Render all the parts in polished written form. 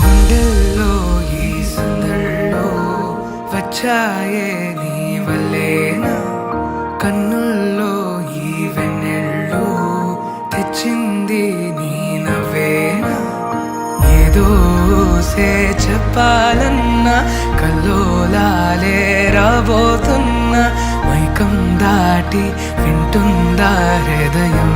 గుండెల్లో ఈ సందల్లో వచ్చాయే నీ వల్లేనా, కన్నుల్లో ఈ వెన్నెళ్ళు తెచ్చింది నీ నవ్వేనా. ఏదో చెప్పాలన్నా కల్లోలాలే రాబోతున్నా, మైకం దాటి వింటుందా హృదయం.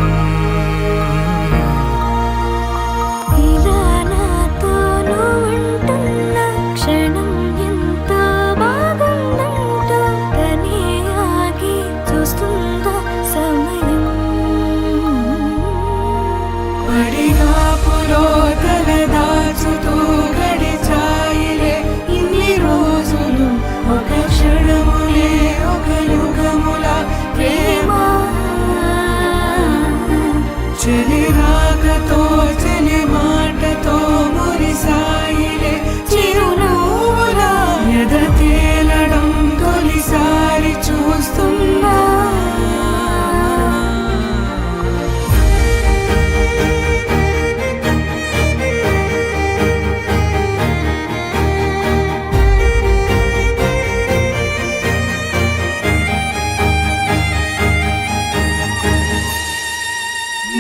పడిగాపులో తలదాచుతూ గడిచాయిలే ఇన్ని రోజులు, ఒక క్షణములే ఒక యుగముల ప్రేమ. చెలి రాకతో చెలి మాటతో మురిసాయిలే చిరునవ్వుల, ఎద తేలడం తొలిసారి చూస్తున్నా.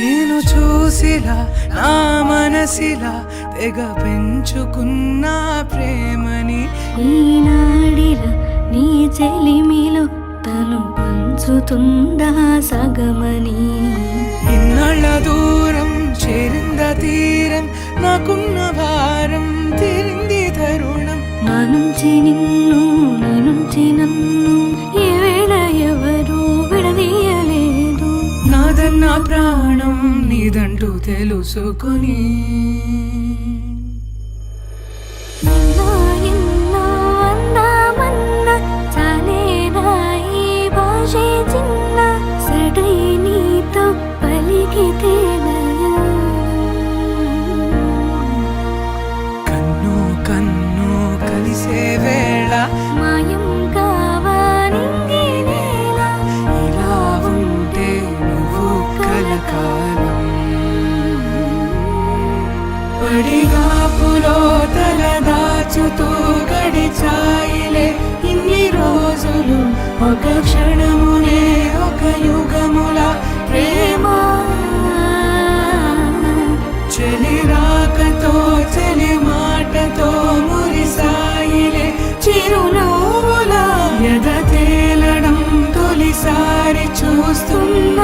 నేను చూసిలా నా మనసిలా తెగ పెంచుకున్న ప్రేమని, ఈనాడిలా నీ చెలిమిలో తను పంచుతుందా సగమని. ఇన్నాళ్ళ దూరం చేరింద తీరం, నాకున్న భారం తీరింది తరుణం. నా నుంచి నిన్ను నీ నుంచి నన్ను ఏ వేళ ఎవరు విడదీయలేదు. నాదన్న ప్రాణం నీదంటూ తెలుసుకుని, ఎన్నో ఎన్నో అందామన్నా చాలేనా ఈ భాషే చిన్న, సడై నీతో పలికితే నయం. కన్ను కన్ను కలిసే వేళ మాయం కావాలింగి నేల, ఇలా ఉంటే నువ్వు కలకాలం. పడిగాపులో తలదాచుతూ గడిచాయిలే ఇన్ని రోజులు, ఒక క్షణమునే ఒక యుగముల ప్రేమ. చెలి రాకతో చెలి మాటతో మురిసాయిలే చిరునవ్వుల, ఎద తేలడం తొలిసారి చూస్తున్నా.